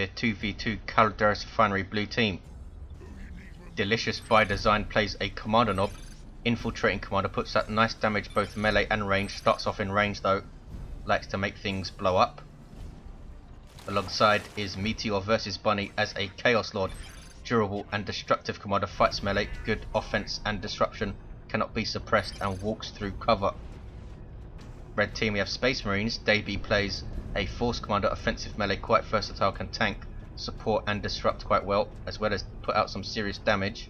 here, 2v2 Calderis Refinery blue team. Delicious by design plays a Kommando knob. Infiltrating Kommando puts that nice damage both melee and range. Starts off in range though, likes to make things blow up. Alongside is MeteorVsBunny as a Chaos Lord. Durable and destructive Kommando, fights melee, good offense and disruption, cannot be suppressed and walks through cover. Red team, we have Space Marines. Deby plays a Force Commander, offensive melee, quite versatile, can tank, support and disrupt quite well, as well put out some serious damage.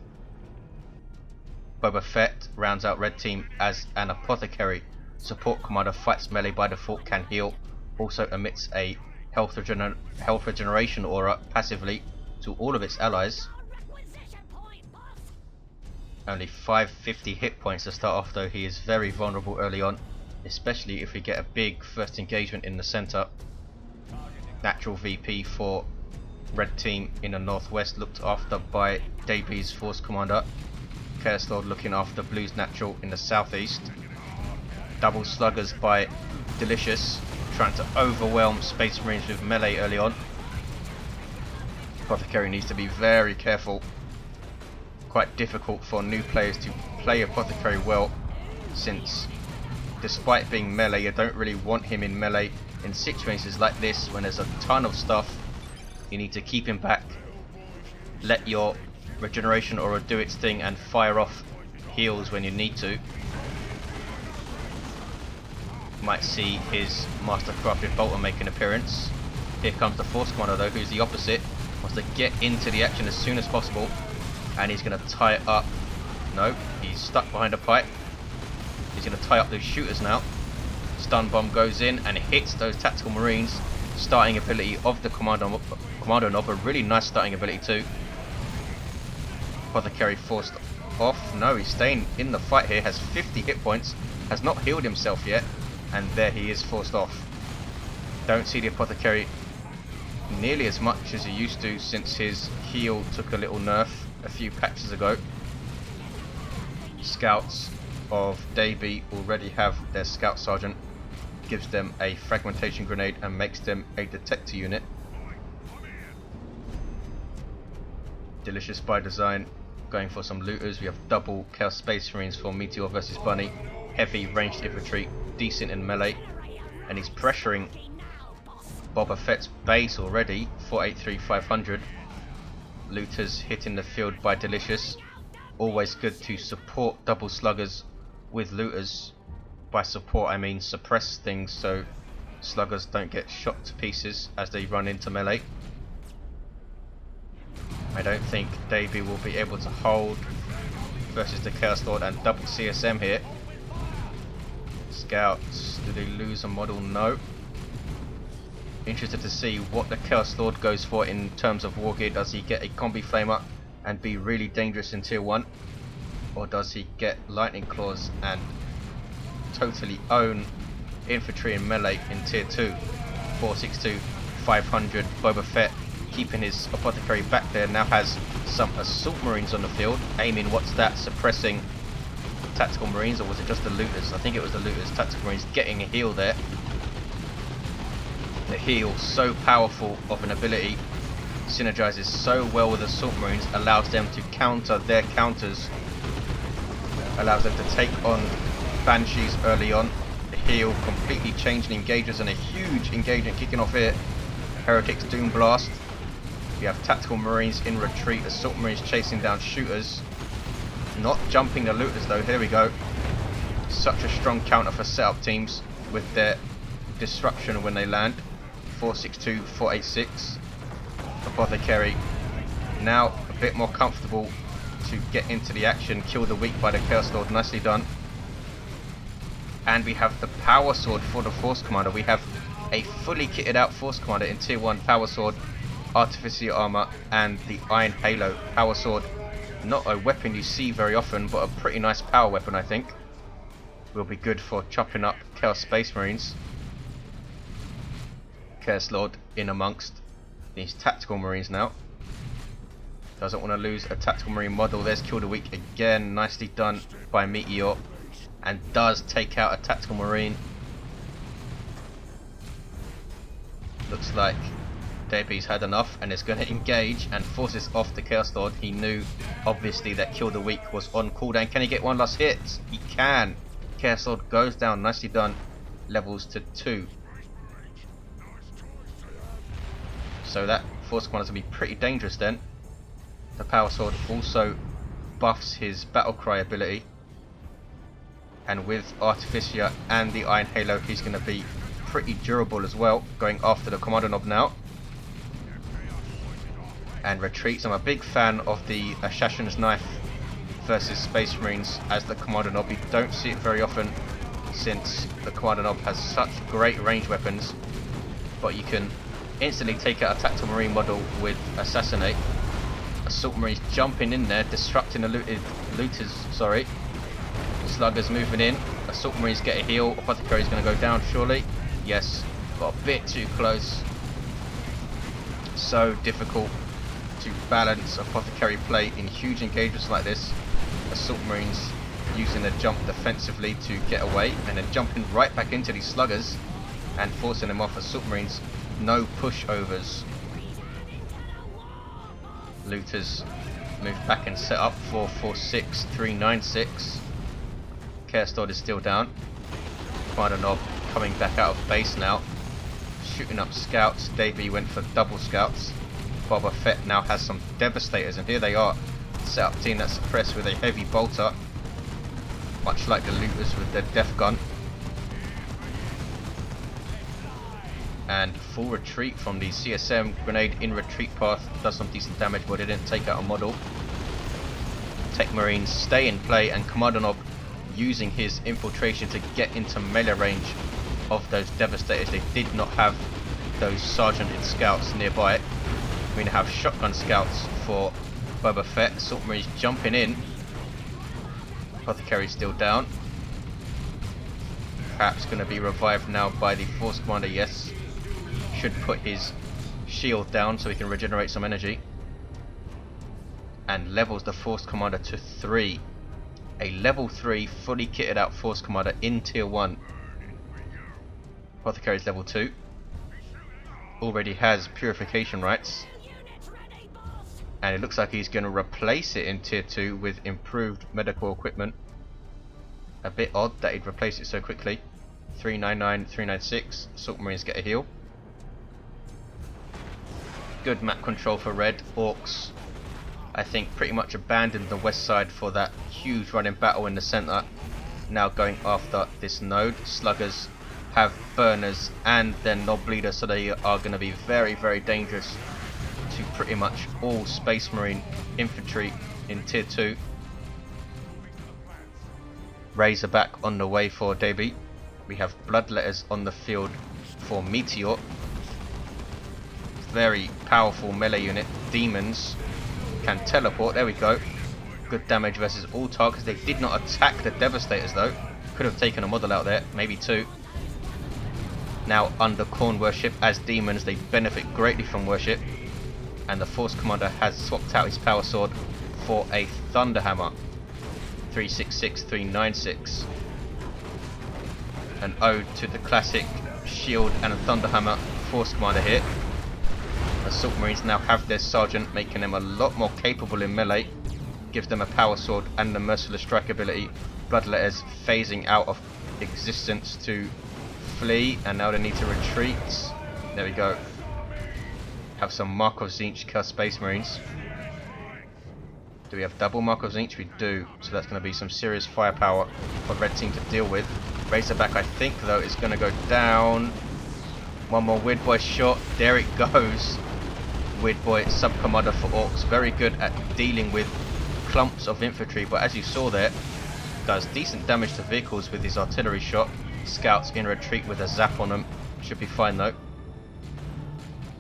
Boba Fett rounds out red team as an Apothecary. Support Commander, fights melee by default, can heal, also emits a health regeneration aura passively to all of its allies. Only 550 hit points to start off though. He is very vulnerable early on, especially if we get a big first engagement in the center. Natural VP for red team in the northwest, looked after by Deby's Force Commander. Chaos Lord looking after blue's natural in the southeast. Double sluggers by Delicious, trying to overwhelm Space Marines with melee early on. Apothecary needs to be very careful. Quite difficult for new players to play Apothecary well, since despite being melee, you don't really want him in melee in situations like this when there's a ton of stuff. You need to keep him back, let your regeneration aura do its thing and fire off heals when you need to. Might see his Mastercrafted Bolter make an appearance. Here comes the Force Commander though, who's the opposite. Wants to get into the action as soon as possible, and he's going to tie it up. No, he's stuck behind a pipe. He's going to tie up those shooters now. Stun bomb goes in and hits those tactical marines. Starting ability of the Kommando knob, a really nice starting ability too. Apothecary forced off. No, he's staying in the fight here. Has 50 hit points. Has not healed himself yet, and there he is, forced off. Don't see the Apothecary nearly as much as he used to since his heal took a little nerf a few patches ago. Scouts of Deby already have their scout sergeant, gives them a fragmentation grenade and makes them a detector unit. Delicious by design, going for some looters. We have double Chaos Space Marines for MeteorVsBunny, heavy ranged infantry, decent in melee, and he's pressuring Boba Fett's base already. 483-500. Looters hitting the field by Delicious. Always good to support double sluggers with looters. By support I mean suppress things so sluggers don't get shot to pieces as they run into melee. I don't think Deby will be able to hold versus the Chaos Lord and double CSM here. Scouts, do they lose a model? No. Interested to see what the Chaos Lord goes for in terms of war gear. Does he get a combi flamer and be really dangerous in tier 1? Or does he get lightning claws and totally own infantry and melee in tier 2? 462-500. Boba Fett keeping his Apothecary back there, now has some assault marines on the field, aiming, what's that, suppressing tactical marines, or was it just the looters? I think it was the looters. Tactical marines getting a heal there. The heal, so powerful of an ability, synergizes so well with assault marines, allows them to counter their counters, allows them to take on banshees early on. The heal completely changing engagers, and a huge engagement kicking off here. Heretics Doom Blast. We have tactical marines in retreat, assault marines chasing down shooters, not jumping the looters though. Here we go. Such a strong counter for setup teams with their disruption when they land. 462-486. Apothecary now a bit more comfortable to get into the action. Kill the weak by the Chaos Lord, nicely done. And we have the Power Sword for the Force Commander. We have a fully kitted out Force Commander in tier 1, Power Sword, Artificer Armor and the Iron Halo. Power Sword, not a weapon you see very often, but a pretty nice power weapon I think. Will be good for chopping up Chaos Space Marines. Chaos Lord in amongst these tactical marines now. Doesn't want to lose a tactical marine model. There's Kill the Weak again, nicely done by Meteor, and does take out a tactical marine. Looks like Deby's had enough and is going to engage and forces off the Chaos Lord. He knew obviously that Kill the Weak was on cooldown. Can he get one last hit? He can. Chaos Lord goes down. Nicely done. Levels to 2. So that Force Commander is going to be pretty dangerous then. The Power Sword also buffs his Battle Cry ability. And with Artificer and the Iron Halo, he's going to be pretty durable as well. Going after the Kommando Knob now. And retreats. I'm a big fan of the Assassin's Knife versus Space Marines as the Kommando Knob. You don't see it very often since the Kommando Knob has such great range weapons. But you can instantly take out a Tactical Marine model with Assassinate. Assault Marines jumping in there, disrupting the looters, sorry. Sluggers moving in. Assault Marines get a heal. Apothecary is going to go down surely. Yes, got a bit too close. So difficult to balance Apothecary play in huge engagements like this. Assault Marines using a jump defensively to get away and then jumping right back into these sluggers and forcing them off. Assault Marines, no pushovers. Looters move back and set up 446, 396. Chaos Lord is still down. Kommando Knob coming back out of base now. Shooting up scouts. Deby went for double scouts. Boba Fett now has some Devastators, and here they are. Set up team that's suppressed with a heavy bolter. Much like the looters with their death gun. And full retreat from the CSM. Grenade in retreat path. Does some decent damage, but it didn't take out a model. Tech Marines stay in play, and Kommando Knob using his infiltration to get into melee range of those Devastators. They did not have those sergeanted scouts nearby. We now have shotgun scouts for Boba Fett. Assault Marines jumping in. Apothecary still down. Perhaps going to be revived now by the Force Commander. Yes, should put his shield down so he can regenerate some energy. And levels the Force Commander to 3. A level 3 fully kitted out Force Commander in tier 1. Apothecary is level 2. Already has purification rights. And it looks like he's going to replace it in tier 2 with improved medical equipment. A bit odd that he'd replace it so quickly. 399, 396. Assault Marines get a heal. Good map control for red. Orks, I think, pretty much abandoned the west side for that huge running battle in the centre. Now going after this node. Sluggers have burners and then Knob Bleeder, so they are going to be very, very dangerous to pretty much all Space Marine infantry in tier 2. Razorback on the way for Deby. We have Bloodletters on the field for Meteor. Very powerful melee unit. Demons can teleport. There we go. Good damage versus all targets. They did not attack the Devastators though. Could have taken a model out there, maybe 2. Now under Khorne worship as demons, they benefit greatly from worship. And the Force Commander has swapped out his Power Sword for a Thunderhammer. 366, 396. An ode to the classic shield and a Thunderhammer Force Commander here. Assault Marines now have their Sergeant, making them a lot more capable in melee. Gives them a Power Sword and the Merciless Strike ability. Bloodletters phasing out of existence to flee, and now they need to retreat. There we go. Have some Mark of Tzeentch Space Marines. Do we have double Mark of Tzeentch? We do. So that's going to be some serious firepower for red team to deal with. Razorback, I think, though, is going to go down. One more Weird Boy shot. There it goes. Weird Boy sub-commander for Orks. Very good at dealing with clumps of infantry, but as you saw there, does decent damage to vehicles with his artillery shot. Scouts in retreat with a zap on them. Should be fine though.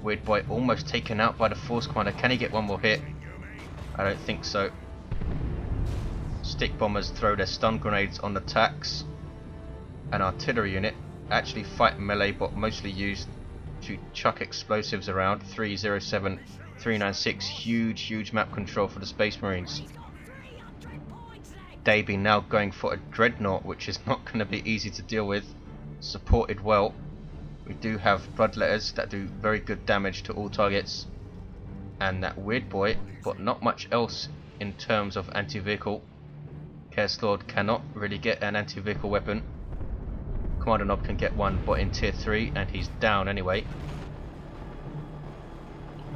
Weird Boy almost taken out by the Force Commander. Can he get one more hit? I don't think so. Stick bombers throw their stun grenades on the tanks. An artillery unit actually fight melee, but mostly used to chuck explosives around. 307, 396. Huge map control for the Space Marines. Deby now going for a Dreadnought, which is not going to be easy to deal with. Supported well We do have bloodletters that do very good damage to all targets, and that weird boy, but not much else in terms of anti-vehicle. Chaos Lord cannot really get an anti-vehicle weapon. Kommando Nob can get one, but in tier 3, and he's down anyway.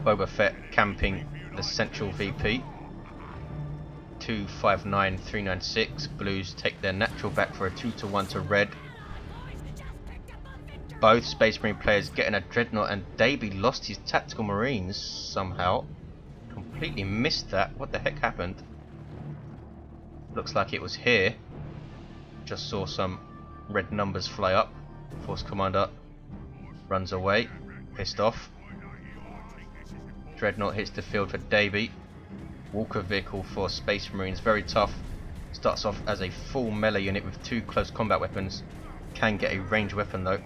Boba Fett camping the central VP. 259396. Blues take their natural back for a 2-1 to red. Both Space Marine players getting a Dreadnought, and Deby lost his Tactical Marines somehow. Completely missed that. What the heck happened? Looks like it was here. Just saw some red numbers fly up. Force Commander runs away, pissed off. Dreadnought hits the field for Deby. Walker vehicle for Space Marines, very tough. Starts off as a full melee unit with 2 close combat weapons. Can get a ranged weapon though.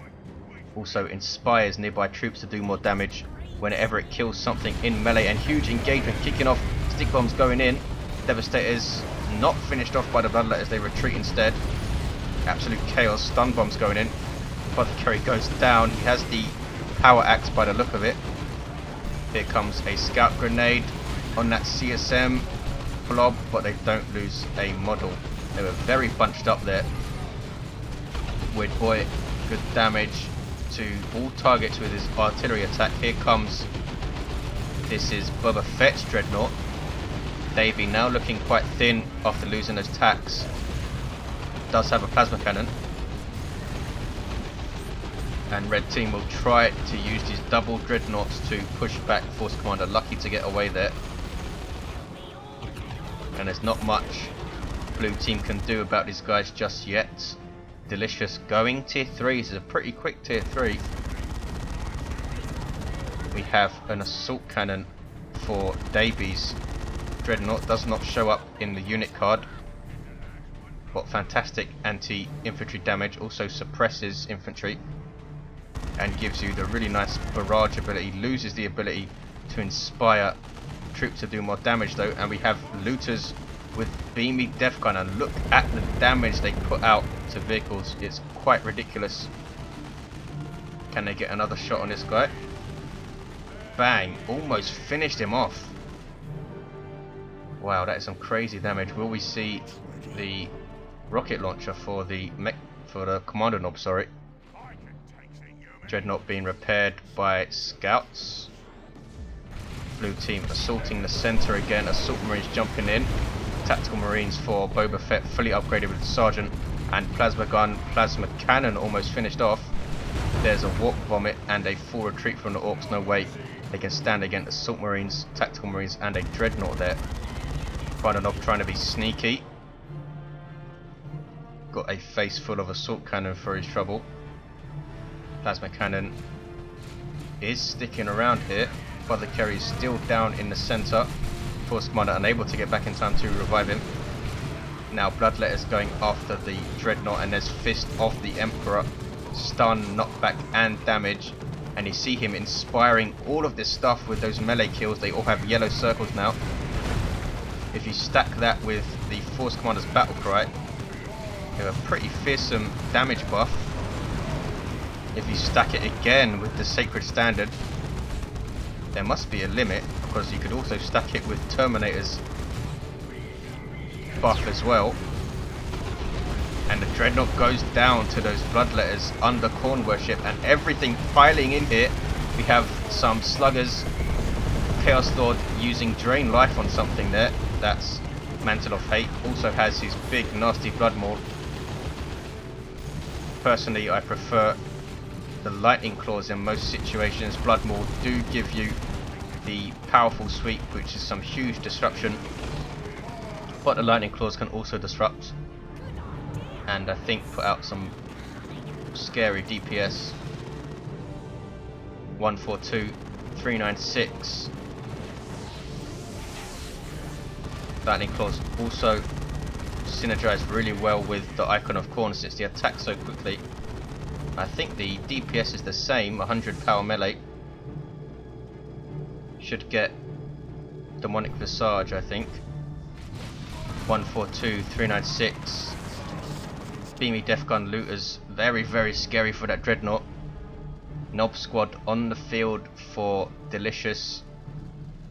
Also inspires nearby troops to do more damage whenever it kills something in melee, and huge engagement kicking off. Stick bombs going in. Devastators not finished off by the bloodletters, they retreat instead. Absolute chaos. Stun bombs going in. Apothecary goes down. He has the power axe by the look of it. Here comes a scout grenade on that CSM blob, but they don't lose a model. They were very bunched up there. Weird boy, good damage to all targets with his artillery attack. Here comes, this is Boba Fett's Dreadnought. Deby now looking quite thin after losing those attacks. Does have a plasma cannon. And red team will try to use these double dreadnoughts to push back Force Commander. Lucky to get away there. And there's not much blue team can do about these guys just yet. Delicious going tier 3. This is a pretty quick tier 3. We have an assault cannon for Deby's Dreadnought. Does not show up in the unit card, but fantastic anti-infantry damage. Also suppresses infantry and gives you the really nice barrage ability. Loses the ability to inspire troops to do more damage though, and we have looters with beamy death gun, and look at the damage they put out to vehicles. It's quite ridiculous. Can they get another shot on this guy? Bang, almost finished him off. Wow, that is some crazy damage. Will we see the rocket launcher for the Kommando Nob, sorry. Dreadnought being repaired by scouts. Blue team assaulting the center again. Assault Marines jumping in. Tactical Marines for Boba Fett fully upgraded with Sergeant and Plasma Gun, Plasma Cannon almost finished off. There's a Warp Vomit and a full retreat from the Orks. No way they can stand against Assault Marines, Tactical Marines and a Dreadnought there. Kommando Nob trying to be sneaky. Got a face full of Assault Cannon for his trouble. Plasma Cannon is sticking around here. Apothecary is still down in the center. Force Commander unable to get back in time to revive him. Now Bloodletter's going after the Dreadnought, and there's Fist of the Emperor. Stun, knockback and damage. And you see him inspiring all of this stuff with those melee kills. They all have yellow circles now. If you stack that with the Force Commander's battle cry, you have a pretty fearsome damage buff. If you stack it again with the Sacred Standard, there must be a limit, because you could also stack it with Terminator's buff as well. And the Dreadnought goes down to those Bloodletters under Khorne worship, and everything piling in here. We have some sluggers. Chaos Lord using Drain Life on something there. That's Mantle of Hate. Also has his big nasty Blood Maul. Personally, I prefer the Lightning Claws in most situations. Blood Maul do give you the powerful sweep, which is some huge disruption, but the Lightning Claws can also disrupt, and I think put out some scary DPS. 142, 396. Lightning Claws also synergize really well with the Icon of Khorne since they attack so quickly. I think the DPS is the same, 100 power melee. Should get Demonic Visage, I think. 142, 396. Beamy Death Gun Looters, very, very scary for that Dreadnought. Nob squad on the field for Delicious,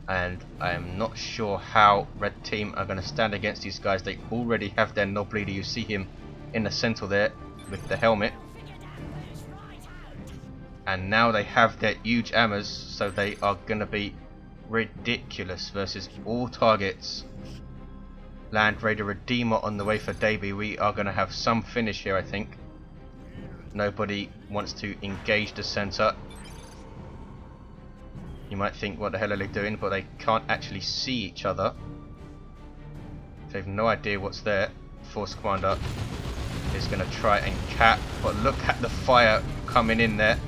and I am not sure how Red Team are going to stand against these guys. They already have their Nob leader. You see him in the center there with the helmet, and now they have their huge hammers, so they are going to be ridiculous versus all targets. Land Raider Redeemer on the way for Deby. We are going to have some finish here, I think. Nobody wants to engage the center. You might think, what the hell are they doing? But they can't actually see each other. They have no idea what's there. Force Commander is going to try and cap, but look at the fire coming in there.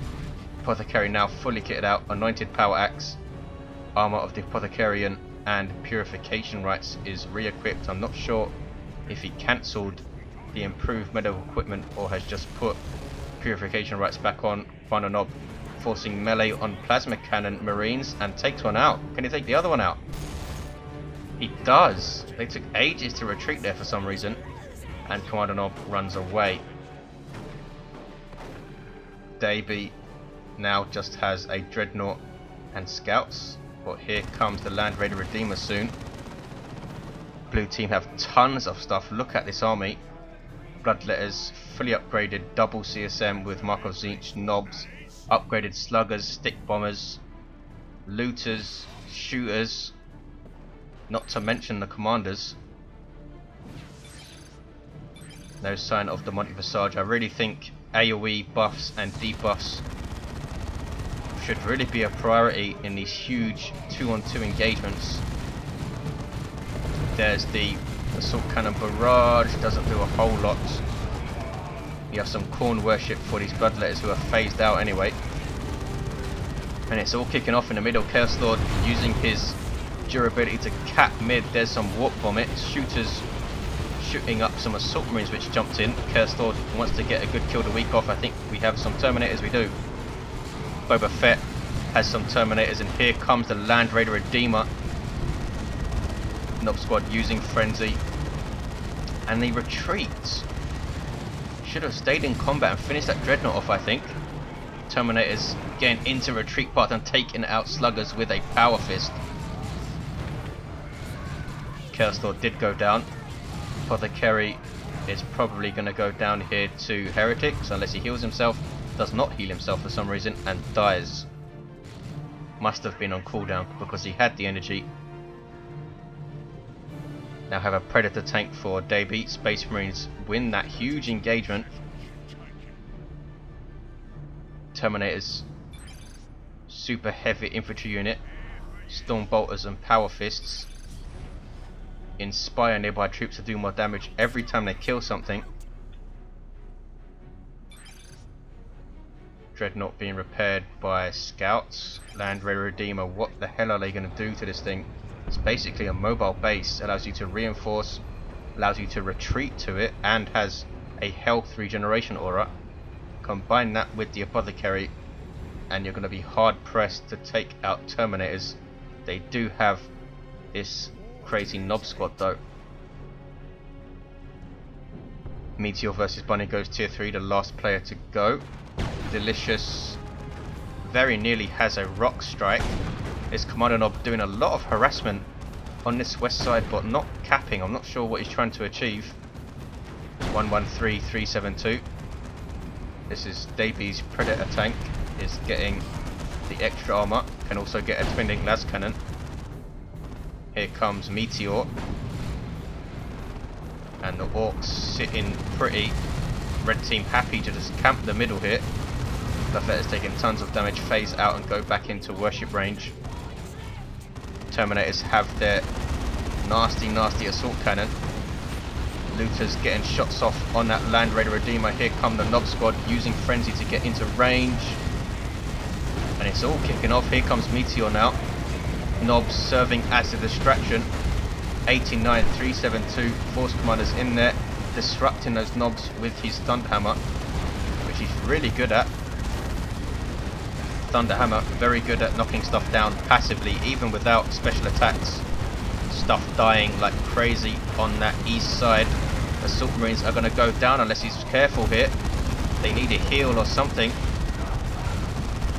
Apothecary now fully kitted out. Anointed Power Axe. Armor of the Apothecarian and Purification Rites is re-equipped. I'm not sure if he cancelled the improved medical equipment or has just put Purification Rites back on. Kommando Nob forcing melee on Plasma Cannon Marines and takes one out. Can he take the other one out? He does. They took ages to retreat there for some reason, and Kommando Nob runs away. Deby now just has a Dreadnought and Scouts, but here comes the Land Raider Redeemer soon. Blue team have tons of stuff. Look at this army. Bloodletters, fully upgraded double CSM with Markov Zinch Nobs, upgraded sluggers, stick bombers, looters, shooters, not to mention the commanders. No sign of the Monty Visage. I really think AoE buffs and debuffs should really be a priority in these huge 2-on-2 engagements. There's the Assault Cannon Barrage, doesn't do a whole lot. You have some Khorne worship for these Bloodletters who are phased out anyway. And it's all kicking off in the middle. Chaos Lord using his durability to cap mid. There's some Warp Vomit. Shooters shooting up some Assault Marines which jumped in. Chaos Lord wants to get a good kill to week off. I think we have some Terminators, we do. Boba Fett has some Terminators, and here comes the Land Raider Redeemer. Nob squad using Frenzy, and they retreat. Should have stayed in combat and finished that Dreadnought off, I think. Terminators getting into retreat path and taking out Sluggers with a Power Fist. Chaos Lord did go down. Apothecary is probably going to go down here to Heretics unless he heals himself. Does not heal himself for some reason and dies. Must have been on cooldown because he had the energy. Now have a Predator tank for Deby. Space Marines win that huge engagement. Terminators, super heavy infantry unit, Storm Bolters and Power Fists inspire nearby troops to do more damage every time they kill something. Dreadnought being repaired by Scouts. Land Raider Redeemer, what the hell are they going to do to this thing? It's basically a mobile base, allows you to reinforce, allows you to retreat to it, and has a health regeneration aura. Combine that with the Apothecary and you're going to be hard pressed to take out Terminators. They do have this crazy Nob squad though. MeteorVsBunny goes tier 3, the last player to go. Delicious very nearly has a rock strike. Is Kommando Nob doing a lot of harassment on this west side but not capping? I'm not sure what he's trying to achieve. 113372. This is Deby's Predator tank, is getting the extra armor, can also get a twin-link las cannon. Here comes Meteor, and the Orks sitting pretty. Red team happy to just camp the middle here. Boba Fett is taking tons of damage, phase out and go back into worship range. Terminators have their nasty assault cannon. Looters getting shots off on that Land Raider Redeemer. Here come the Nob squad using Frenzy to get into range. And it's all kicking off. Here comes Meteor now. Nobs serving as a distraction. 89372 Force Commanders in there, disrupting those Nobs with his Thunderhammer, which he's really good at. Thunderhammer, very good at knocking stuff down passively, even without special attacks. Stuff dying like crazy on that east side. Assault Marines are going to go down unless he's careful here. They need a heal or something.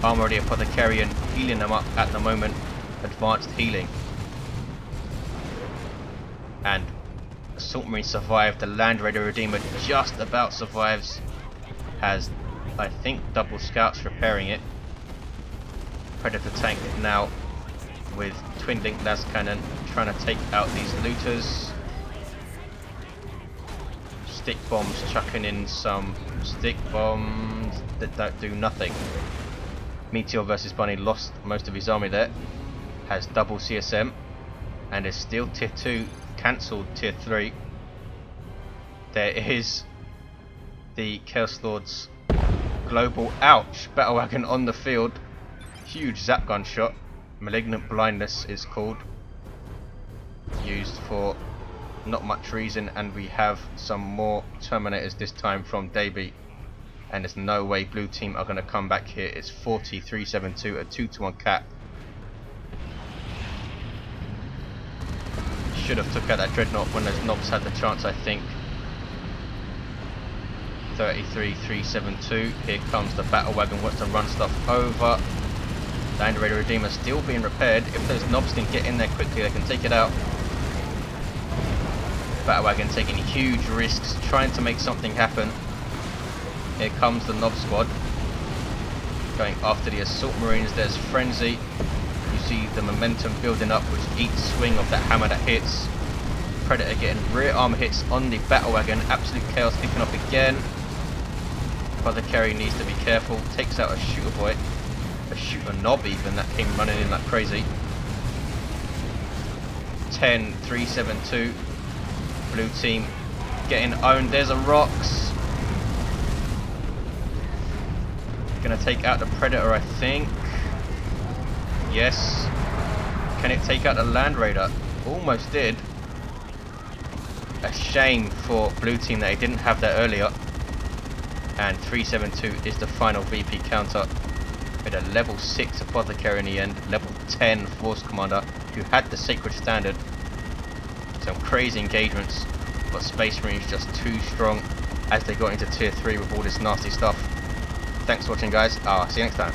Armor of the Apothecary and healing them up at the moment. Advanced healing. And Assault Marine survived. The Land Raider Redeemer just about survives. Has, I think, double scouts repairing it. Predator tank now with twin link las cannon trying to take out these looters. Stick bombs chucking in some stick bombs that don't do nothing. MeteorVsBunny lost most of his army there. Has double CSM and is still tier 2, cancelled tier 3. There is the Chaos Lord's global battle wagon on the field. Huge zap gun shot. Malignant blindness is called. Used for not much reason, and we have some more Terminators this time from Deby. And there's no way blue team are going to come back here. It's 40-372, a 2-to-1 cap. Should have took out that dreadnought when those knobs had the chance, I think. 33-372. Here comes the battle wagon, wants to run stuff over. Land Raider Redeemer still being repaired. If those knobs can get in there quickly, they can take it out. Battle wagon taking huge risks, trying to make something happen. Here comes the Nob squad, going after the Assault Marines. There's frenzy. You see the momentum building up with each swing of that hammer that hits. Predator getting rear arm hits on the battle wagon. Absolute chaos kicking off again. Apothecary needs to be careful. Takes out a shooter boy, a shooter Nob even, that came running in like crazy. 10-372. Blue team getting owned. There's a Rocks. Gonna take out the Predator, I think. Yes. Can it take out the Land Raider? Almost did. A shame for blue team that he didn't have that earlier. And 372 is the final VP counter. With a level 6 Apothecary in the end. Level 10 Force Commander who had the Sacred Standard. Some crazy engagements, but Space Marines just too strong as they got into tier 3 with all this nasty stuff. Thanks for watching, guys. I'll see you next time.